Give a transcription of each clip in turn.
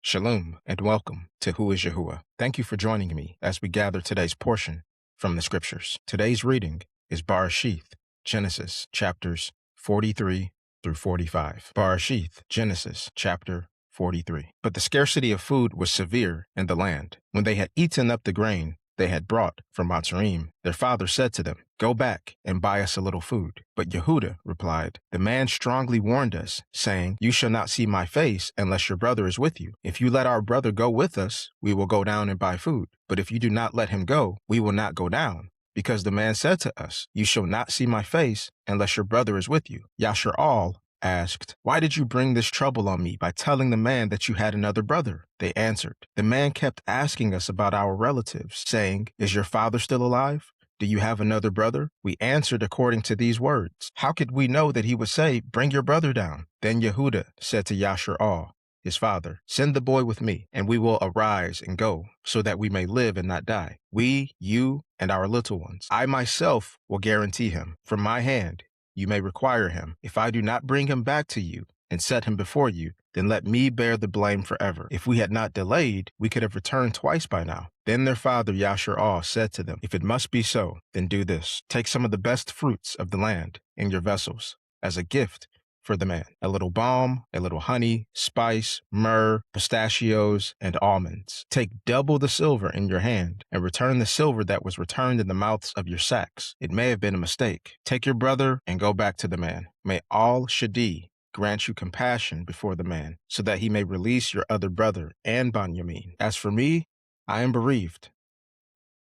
Shalom and welcome to Who is Yahudah. Thank you for joining me as we gather today's portion from the scriptures. Today's reading is Barashyth, Genesis chapters 43 through 45. Barashyth, Genesis chapter 43. But the scarcity of food was severe in the land. When they had eaten up the grain they had brought from Matsraym, their father said to them, "Go back and buy us a little food." But Yahudah replied, "The man strongly warned us, saying, 'You shall not see my face unless your brother is with you. If you let our brother go with us, we will go down and buy food. But if you do not let him go, we will not go down. Because the man said to us, You shall not see my face unless your brother is with you.'" Yashar asked, "Why did you bring this trouble on me by telling the man that you had another brother?" They answered, "The man kept asking us about our relatives, saying, 'Is your father still alive? Do you have another brother?' We answered according to these words. How could we know that he would say, 'Bring your brother down'?" Then Yahudah said to Yashar, his father, "Send the boy with me, and we will arise and go, so that we may live and not die. We, you, and our little ones. I myself will guarantee him. From my hand you may require him. If I do not bring him back to you and set him before you, then let me bear the blame forever. If we had not delayed, we could have returned twice by now." Then their father Yashar said to them, "If it must be so, then do this. Take some of the best fruits of the land in your vessels as a gift for the man, a little balm, a little honey, spice, myrrh, pistachios, and almonds. Take double the silver in your hand, and return the silver that was returned in the mouths of your sacks. It may have been a mistake. Take your brother and go back to the man. May Al Shaddai grant you compassion before the man, so that he may release your other brother and Banyamyn. As for me, I am bereaved.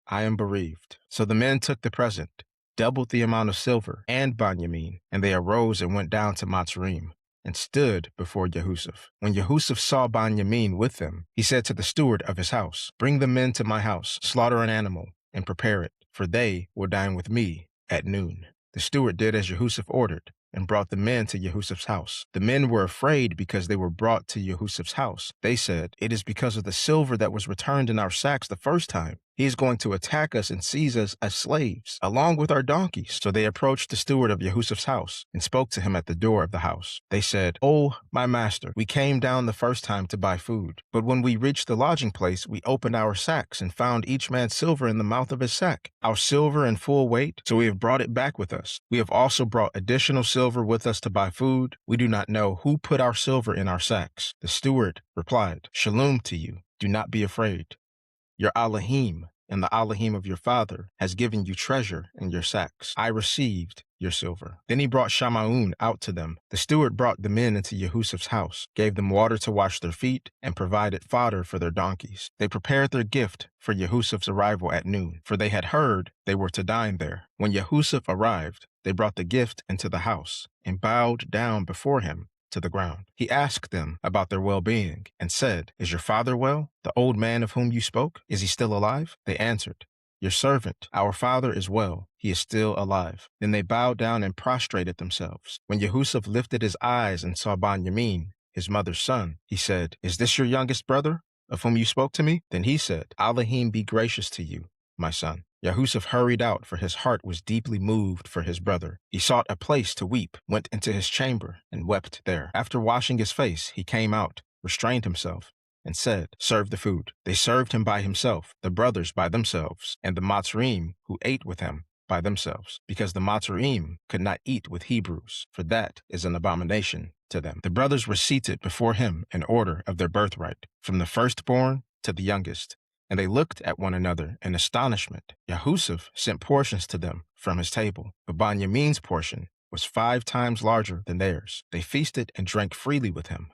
I am bereaved." So the men took the present, doubled the amount of silver, and Banyamyn, and they arose and went down to Matsraym, and stood before Yahusaph. When Yahusaph saw Banyamyn with them, he said to the steward of his house, "Bring the men to my house, slaughter an animal, and prepare it, for they will dine with me at noon." The steward did as Yahusaph ordered, and brought the men to Yahusaph's house. The men were afraid because they were brought to Yahusaph's house. They said, "It is because of the silver that was returned in our sacks the first time. He is going to attack us and seize us as slaves, along with our donkeys." So they approached the steward of Yahusaph's house and spoke to him at the door of the house. They said, "Oh, my master, we came down the first time to buy food. But when we reached the lodging place, we opened our sacks and found each man's silver in the mouth of his sack, our silver in full weight, so we have brought it back with us. We have also brought additional silver with us to buy food. We do not know who put our silver in our sacks." The steward replied, "Shalom to you. Do not be afraid. Your Elohim and the Elohim of your father has given you treasure in your sacks. I received your silver." Then he brought Shamaun out to them. The steward brought the men into Yahusaph's house, gave them water to wash their feet, and provided fodder for their donkeys. They prepared their gift for Yahusaph's arrival at noon, for they had heard they were to dine there. When Yahusaph arrived, they brought the gift into the house and bowed down before him to the ground. He asked them about their well-being and said, "Is your father well, the old man of whom you spoke? Is he still alive?" They answered, "Your servant, our father, is well. He is still alive." Then they bowed down and prostrated themselves. When Yahusaph lifted his eyes and saw Banyamyn, his mother's son, he said, "Is this your youngest brother, of whom you spoke to me?" Then he said, "Elohim be gracious to you, my son." Yahusaph hurried out, for his heart was deeply moved for his brother. He sought a place to weep, went into his chamber, and wept there. After washing his face, he came out, restrained himself, and said, "Serve the food." They served him by himself, the brothers by themselves, and the Matsraym who ate with him by themselves, because the Matsraym could not eat with Hebrews, for that is an abomination to them. The brothers were seated before him in order of their birthright, from the firstborn to the youngest. And they looked at one another in astonishment. Yahusaph sent portions to them from his table, but Banyamyn's portion was 5 times larger than theirs. They feasted and drank freely with him.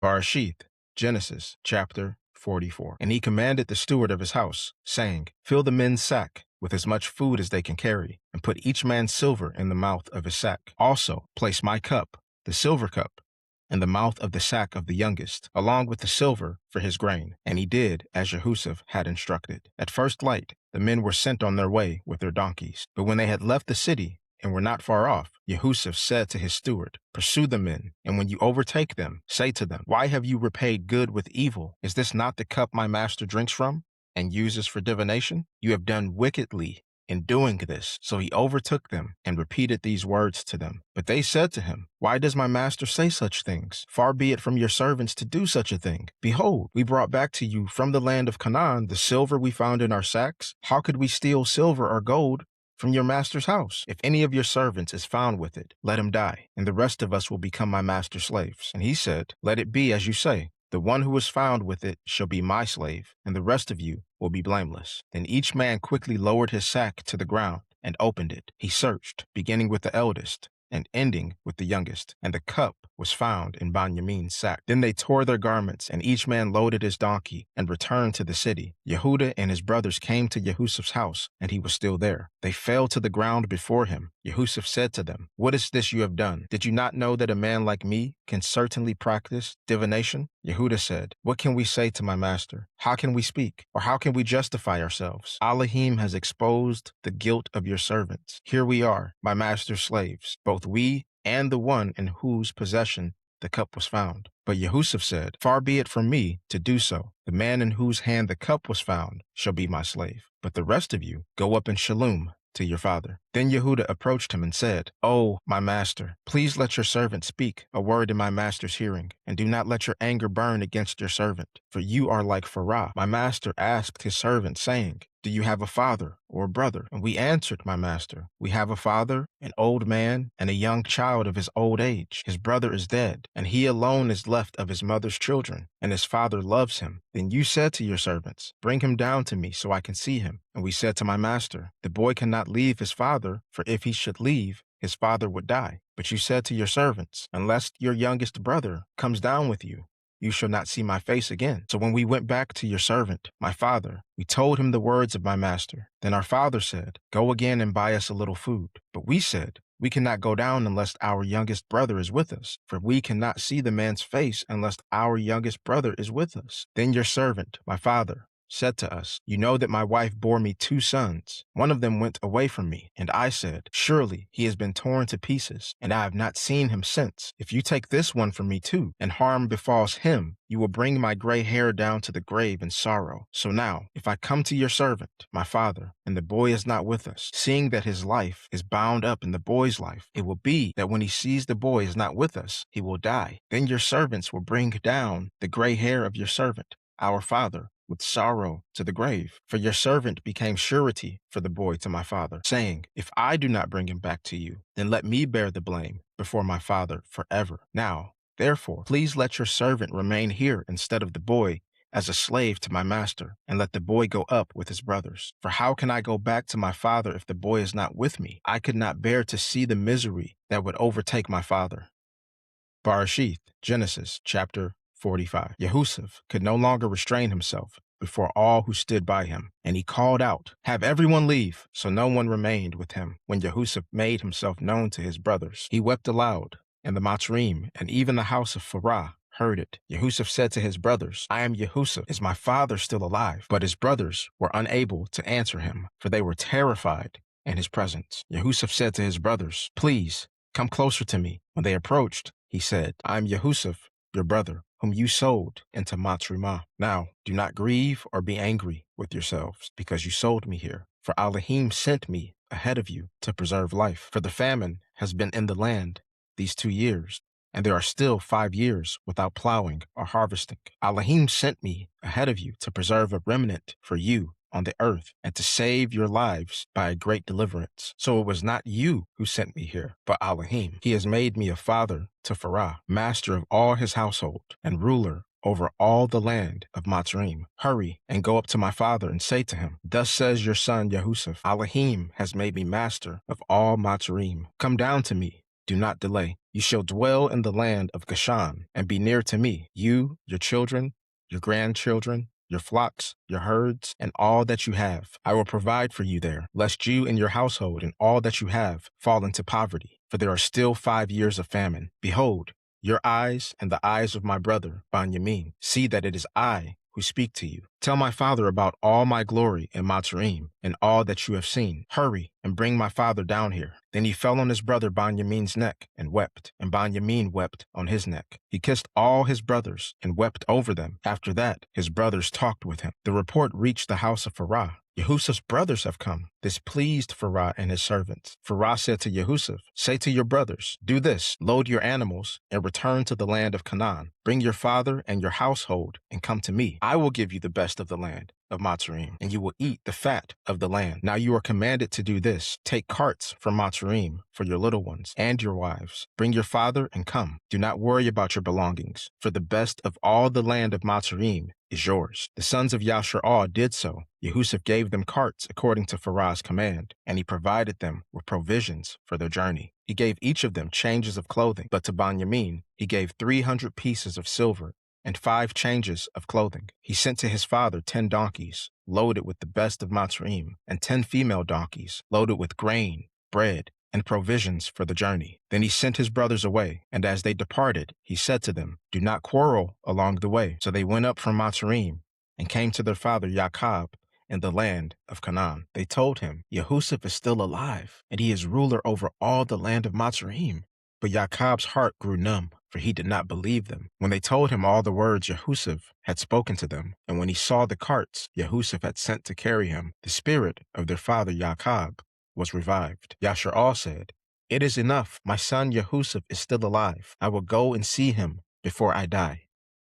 Barashyth, Genesis chapter 44. And he commanded the steward of his house, saying, "Fill the men's sack with as much food as they can carry, and put each man's silver in the mouth of his sack. Also place my cup, the silver cup, in the mouth of the sack of the youngest, along with the silver for his grain." And he did as Yahusaph had instructed. At first light, the men were sent on their way with their donkeys. But when they had left the city and were not far off, Yahusaph said to his steward, "Pursue the men, and when you overtake them, say to them, 'Why have you repaid good with evil? Is this not the cup my master drinks from and uses for divination? You have done wickedly in doing this. So he overtook them and repeated these words to them. But they said to him, Why does my master say such things? Far be it from your servants to do such a thing. Behold, we brought back to you from the land of Canaan the silver we found in our sacks. How could we steal silver or gold from your master's house? If any of your servants is found with it, let him die, and the rest of us will become my master's slaves. And he said, Let it be as you say. The one who is found with it shall be my slave, and the rest of you will be blameless. Then each man quickly lowered his sack to the ground and opened it. He searched, beginning with the eldest and ending with the youngest, and the cup was found in Banyamyn's sack. Then they tore their garments, and each man loaded his donkey and returned to the city. Yahudah and his brothers came to Yahusaph's house, and he was still there. They fell to the ground before him. Yahusaph said to them, What is this you have done? Did you not know that a man like me can certainly practice divination? Yahudah said, What can we say to my master? How can we speak? Or how can we justify ourselves? Elohim has exposed the guilt of your servants. Here we are, my master's slaves, both we and the one in whose possession the cup was found. But Yahusaph said, Far be it from me to do so. The man in whose hand the cup was found shall be my slave. But the rest of you go up in shalom to your father. Then Yahudah approached him and said, Oh, my master, please let your servant speak a word in my master's hearing, and do not let your anger burn against your servant, for you are like Pharaoh. My master asked his servant, saying, Do you have a father or a brother? And we answered, My master, we have a father, an old man, and a young child of his old age. His brother is dead, and he alone is left of his mother's children, and his father loves him. Then you said to your servants, Bring him down to me so I can see him. And we said to my master, The boy cannot leave his father, for if he should leave, his father would die. But you said to your servants, Unless your youngest brother comes down with you, you shall not see my face again. So when we went back to your servant, my father, we told him the words of my master. Then our father said, Go again and buy us a little food. But we said, We cannot go down unless our youngest brother is with us, for we cannot see the man's face unless our youngest brother is with us. Then your servant, my father, said to us, You know that my wife bore me 2 sons. One of them went away from me, and I said, Surely he has been torn to pieces, and I have not seen him since. If you take this one from me too, and harm befalls him, you will bring my gray hair down to the grave in sorrow. So now, if I come to your servant, my father, and the boy is not with us, seeing that his life is bound up in the boy's life, it will be that when he sees the boy is not with us, he will die. Then your servants will bring down the gray hair of your servant, our father, with sorrow to the grave. For your servant became surety for the boy to my father, saying, If I do not bring him back to you, then let me bear the blame before my father forever. Now, therefore, please let your servant remain here instead of the boy as a slave to my master, and let the boy go up with his brothers. For how can I go back to my father if the boy is not with me? I could not bear to see the misery that would overtake my father. Barashyth, Genesis chapter 45. Yahusaph could no longer restrain himself before all who stood by him, and he called out, Have everyone leave. So no one remained with him when Yahusaph made himself known to his brothers. He wept aloud, and the Matsraym, and even the house of Pharaoh, heard it. Yahusaph said to his brothers, I am Yahusaph. Is my father still alive? But his brothers were unable to answer him, for they were terrified in his presence. Yahusaph said to his brothers, Please, come closer to me. When they approached, he said, I am Yahusaph, your brother, whom you sold into Matsraym. Now, do not grieve or be angry with yourselves, because you sold me here. For Elohim sent me ahead of you to preserve life. For the famine has been in the land these 2 years, and there are still 5 years without plowing or harvesting. Elohim sent me ahead of you to preserve a remnant for you on the earth, and to save your lives by a great deliverance. So it was not you who sent me here, but Elohim. He has made me a father to Pharaoh, master of all his household, and ruler over all the land of Matsraym. Hurry and go up to my father and say to him, Thus says your son Yahusaph, Elohim has made me master of all Matsraym. Come down to me. Do not delay. You shall dwell in the land of Goshen and be near to me, you, your children, your grandchildren, your flocks, your herds, and all that you have. I will provide for you there, lest you and your household and all that you have fall into poverty, for there are still 5 years of famine. Behold, your eyes and the eyes of my brother Banyamyn see that it is I who speak to you. Tell my father about all my glory in Matsraym and all that you have seen. Hurry and bring my father down here." Then he fell on his brother Banyamyn's neck and wept, and Banyamyn wept on his neck. He kissed all his brothers and wept over them. After that, his brothers talked with him. The report reached the house of Pharaoh. "Yahusaph's brothers have come." This pleased Pharaoh and his servants. Pharaoh said to Yahusaph, "Say to your brothers, do this, load your animals and return to the land of Canaan. Bring your father and your household and come to me. I will give you the best of the land of Matsraym, and you will eat the fat of the land. Now you are commanded to do this. Take carts from Matsraym for your little ones and your wives. Bring your father and come. Do not worry about your belongings, for the best of all the land of Matsraym is yours." The sons of Yahusaph did so. Yahusaph gave them carts according to Pharaoh's command, and he provided them with provisions for their journey. He gave each of them changes of clothing, but to Banyamyn he gave 300 pieces of silver and 5 changes of clothing. He sent to his father 10 donkeys, loaded with the best of Matsraym, and 10 female donkeys, loaded with grain, bread, and provisions for the journey. Then he sent his brothers away, and as they departed, he said to them, "Do not quarrel along the way." So they went up from Matsraym and came to their father Yaqab in the land of Canaan. They told him, "Yahusaph is still alive, and he is ruler over all the land of Matsraym." But Yaqab's heart grew numb, for he did not believe them. When they told him all the words Yahusaph had spoken to them, and when he saw the carts Yahusaph had sent to carry him, the spirit of their father Yaqab was revived. Yahusaph said, "It is enough. My son Yahusaph is still alive. I will go and see him before I die."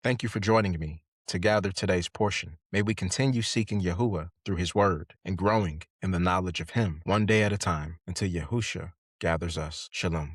Thank you for joining me to gather today's portion. May we continue seeking Yahudah through his word and growing in the knowledge of him one day at a time until Yahushua gathers us. Shalom.